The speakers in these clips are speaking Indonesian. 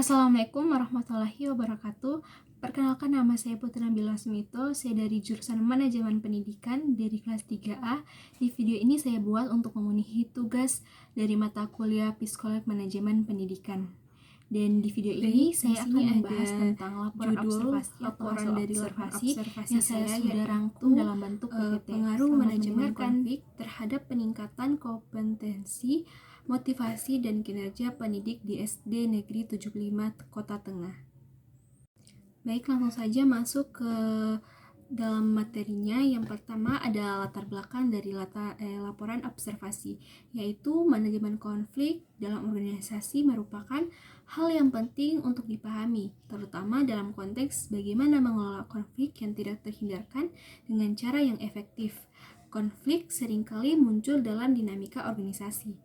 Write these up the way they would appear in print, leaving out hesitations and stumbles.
Assalamualaikum warahmatullahi wabarakatuh. Perkenalkan, nama saya Putri Nabila Smito. Saya dari jurusan Manajemen Pendidikan dari kelas 3A. Di video ini saya buat untuk memenuhi tugas dari mata kuliah Psikologi Manajemen Pendidikan. Dan di video ini saya akan membahas tentang laporan observasi atau hasil dari observasi yang saya sudah rangkum dalam bentuk PPT. Pengaruh manajemen konflik terhadap peningkatan kompetensi, motivasi, dan kinerja pendidik di SD Negeri 75 Kota Tengah. Baik, langsung saja masuk ke dalam materinya. Yang pertama ada latar belakang dari laporan observasi, yaitu manajemen konflik dalam organisasi merupakan hal yang penting untuk dipahami, terutama dalam konteks bagaimana mengelola konflik yang tidak terhindarkan dengan cara yang efektif. Konflik seringkali muncul dalam dinamika organisasi,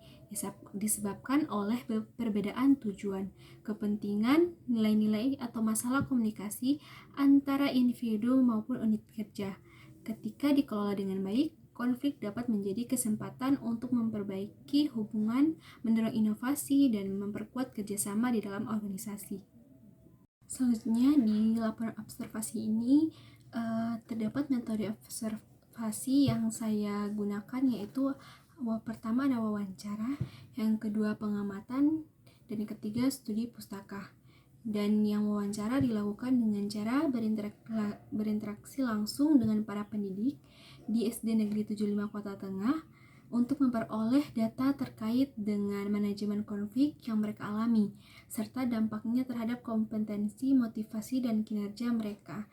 disebabkan oleh perbedaan tujuan, kepentingan, nilai-nilai, atau masalah komunikasi antara individu maupun unit kerja. Ketika dikelola dengan baik, konflik dapat menjadi kesempatan untuk memperbaiki hubungan, mendorong inovasi, dan memperkuat kerjasama di dalam organisasi. Selanjutnya, di laporan observasi ini terdapat metode observasi yang saya gunakan, yaitu pertama ada wawancara, yang kedua pengamatan, dan yang ketiga studi pustaka. Dan yang wawancara dilakukan dengan cara berinteraksi langsung dengan para pendidik di SD Negeri 75 Kota Tengah untuk memperoleh data terkait dengan manajemen konflik yang mereka alami, serta dampaknya terhadap kompetensi, motivasi, dan kinerja mereka.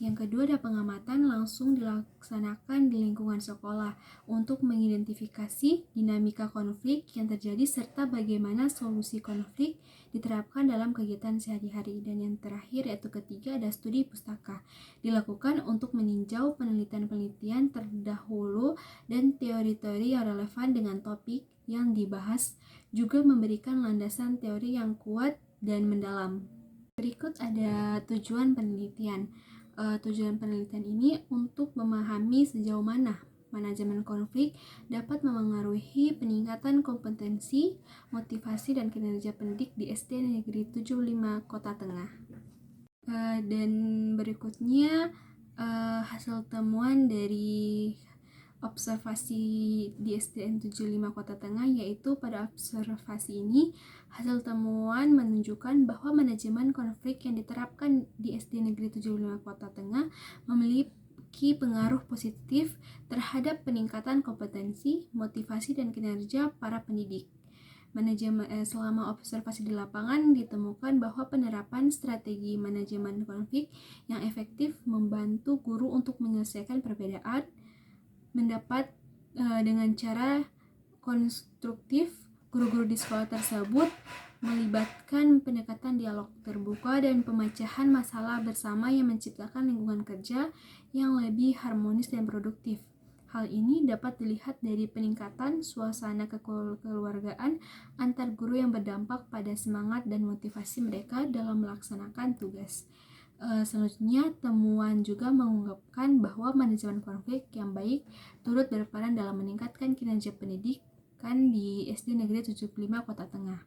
Yang kedua ada pengamatan langsung dilaksanakan di lingkungan sekolah untuk mengidentifikasi dinamika konflik yang terjadi serta bagaimana solusi konflik diterapkan dalam kegiatan sehari-hari. Dan yang terakhir yaitu ketiga ada studi pustaka, dilakukan untuk meninjau penelitian-penelitian terdahulu dan teori-teori yang relevan dengan topik yang dibahas, juga memberikan landasan teori yang kuat dan mendalam. Berikut ada tujuan penelitian. Tujuan penelitian ini untuk memahami sejauh mana manajemen konflik dapat memengaruhi peningkatan kompetensi, motivasi, dan kinerja pendidik di SD Negeri 75 Kota Tengah. Dan berikutnya hasil temuan dari observasi di SDN 75 Kota Tengah, yaitu pada observasi ini hasil temuan menunjukkan bahwa manajemen konflik yang diterapkan di SD Negeri 75 Kota Tengah memiliki pengaruh positif terhadap peningkatan kompetensi, motivasi, dan kinerja para pendidik. Selama observasi di lapangan ditemukan bahwa penerapan strategi manajemen konflik yang efektif membantu guru untuk menyelesaikan perbedaan dengan cara konstruktif. Guru-guru di sekolah tersebut melibatkan pendekatan dialog terbuka dan pemecahan masalah bersama yang menciptakan lingkungan kerja yang lebih harmonis dan produktif. Hal ini dapat dilihat dari peningkatan suasana kekeluargaan antar guru yang berdampak pada semangat dan motivasi mereka dalam melaksanakan tugas. Selanjutnya, temuan juga mengungkapkan bahwa manajemen konflik yang baik turut berperan dalam meningkatkan kinerja pendidikan di SD Negeri 75 Kota Tengah.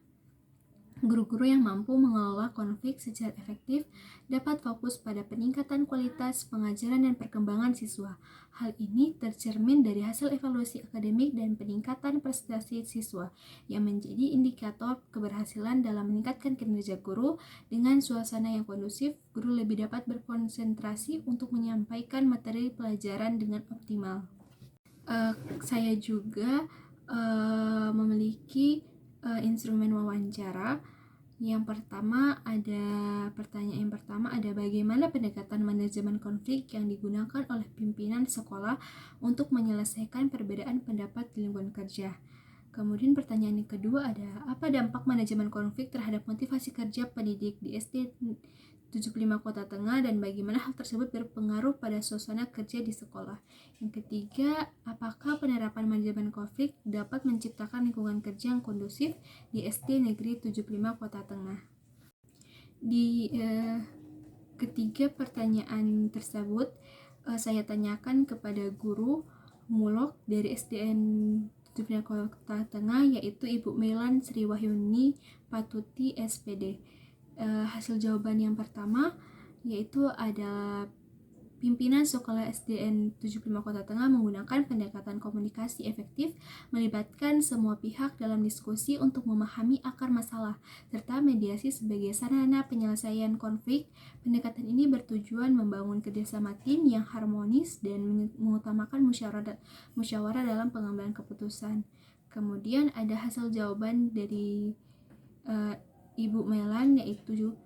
Guru-guru yang mampu mengelola konflik secara efektif dapat fokus pada peningkatan kualitas pengajaran dan perkembangan siswa. Hal ini tercermin dari hasil evaluasi akademik dan peningkatan prestasi siswa, yang menjadi indikator keberhasilan dalam meningkatkan kinerja guru. Dengan suasana yang kondusif, guru lebih dapat berkonsentrasi untuk menyampaikan materi pelajaran dengan optimal. Saya juga memiliki instrumen wawancara. Yang pertama ada bagaimana pendekatan manajemen konflik yang digunakan oleh pimpinan sekolah untuk menyelesaikan perbedaan pendapat di lingkungan kerja. Kemudian pertanyaan yang kedua ada apa dampak manajemen konflik terhadap motivasi kerja pendidik di SD 75 Kota Tengah dan bagaimana hal tersebut berpengaruh pada suasana kerja di sekolah. Yang ketiga, apakah penerapan manajemen konflik dapat menciptakan lingkungan kerja yang kondusif di SD Negeri 75 Kota Tengah. Di ketiga pertanyaan tersebut saya tanyakan kepada guru mulok dari SDN 75 Kota Tengah, yaitu Ibu Melan Sri Wahyuni Patuti SPD. Hasil jawaban yang pertama yaitu adalah pimpinan sekolah SDN 75 Kota Tengah menggunakan pendekatan komunikasi efektif, melibatkan semua pihak dalam diskusi untuk memahami akar masalah, serta mediasi sebagai sarana penyelesaian konflik. Pendekatan ini bertujuan membangun kerjasama tim yang harmonis dan mengutamakan musyawarah dalam pengambilan keputusan. Kemudian ada hasil jawaban dari Ibu Melan, yaitu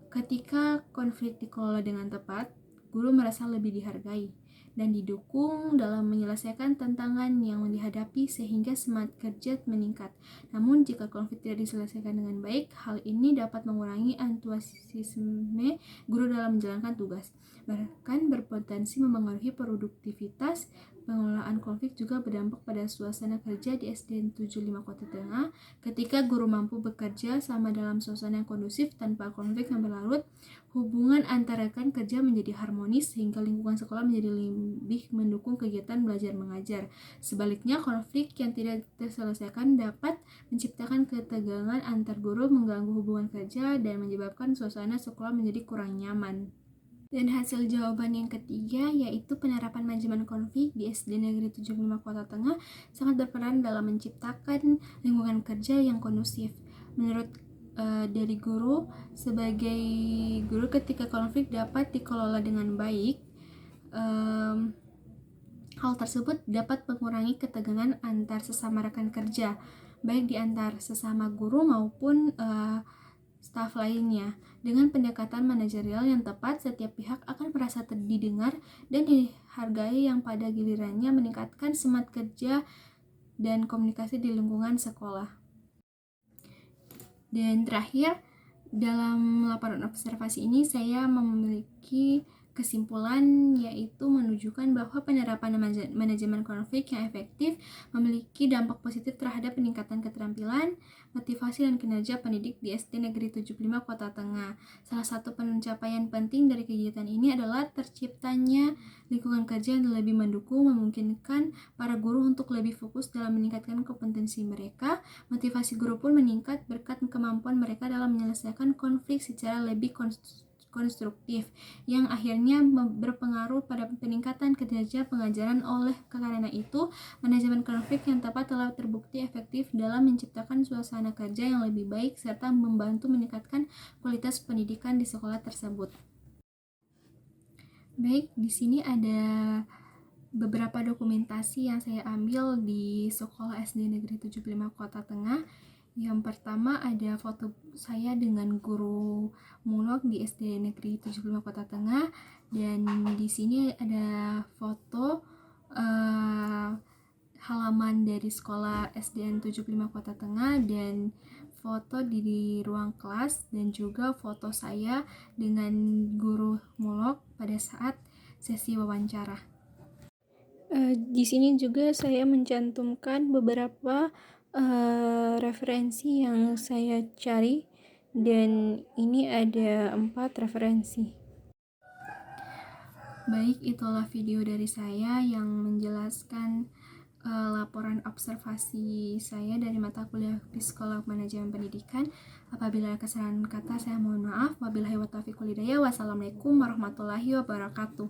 ketika konflik dikelola dengan tepat, guru merasa lebih dihargai dan didukung dalam menyelesaikan tantangan yang dihadapi sehingga semangat kerja meningkat. Namun jika konflik tidak diselesaikan dengan baik, hal ini dapat mengurangi antusiasme guru dalam menjalankan tugas, bahkan berpotensi memengaruhi produktivitas. Pengelolaan konflik juga berdampak pada suasana kerja di SDN 75 Kota Tengah. Ketika guru mampu bekerja sama dalam suasana yang kondusif tanpa konflik yang berlarut, hubungan antar rekan kerja menjadi harmonis sehingga lingkungan sekolah menjadi lebih mendukung kegiatan belajar mengajar. Sebaliknya, konflik yang tidak terselesaikan dapat menciptakan ketegangan antar guru, mengganggu hubungan kerja, dan menyebabkan suasana sekolah menjadi kurang nyaman. Dan hasil jawaban yang ketiga yaitu penerapan manajemen konflik di SD Negeri 75 Kota Tengah sangat berperan dalam menciptakan lingkungan kerja yang kondusif. Menurut dari guru, sebagai guru ketika konflik dapat dikelola dengan baik, hal tersebut dapat mengurangi ketegangan antar sesama rekan kerja, baik di antar sesama guru maupun staf lainnya. Dengan pendekatan manajerial yang tepat, setiap pihak akan merasa didengar dan dihargai, yang pada gilirannya meningkatkan semangat kerja dan komunikasi di lingkungan sekolah. Dan terakhir, dalam laporan observasi ini saya memiliki kesimpulan, yaitu menunjukkan bahwa penerapan manajemen konflik yang efektif memiliki dampak positif terhadap peningkatan keterampilan, motivasi, dan kinerja pendidik di SD Negeri 75 Kota Tengah. Salah satu pencapaian penting dari kegiatan ini adalah terciptanya lingkungan kerja yang lebih mendukung, memungkinkan para guru untuk lebih fokus dalam meningkatkan kompetensi mereka. Motivasi guru pun meningkat berkat kemampuan mereka dalam menyelesaikan konflik secara lebih konstruktif, yang akhirnya berpengaruh pada peningkatan kinerja pengajaran. Oleh karena itu, manajemen konflik yang tepat telah terbukti efektif dalam menciptakan suasana kerja yang lebih baik serta membantu meningkatkan kualitas pendidikan di sekolah tersebut. Baik, di sini ada beberapa dokumentasi yang saya ambil di sekolah SD Negeri 75 Kota Tengah. Yang pertama ada foto saya dengan guru mulok di SD Negeri 75 Kota Tengah, dan di sini ada foto halaman dari sekolah SDN 75 Kota Tengah dan foto di ruang kelas, dan juga foto saya dengan guru mulok pada saat sesi wawancara. Di sini juga saya mencantumkan beberapa referensi yang saya cari, dan ini ada 4 referensi. Baik, itulah video dari saya yang menjelaskan laporan observasi saya dari mata kuliah Psikolog Manajemen Pendidikan. Apabila ada kesalahan kata, saya mohon maaf. Wabillahi taufiq wal hidayah. Wassalamualaikum warahmatullahi wabarakatuh.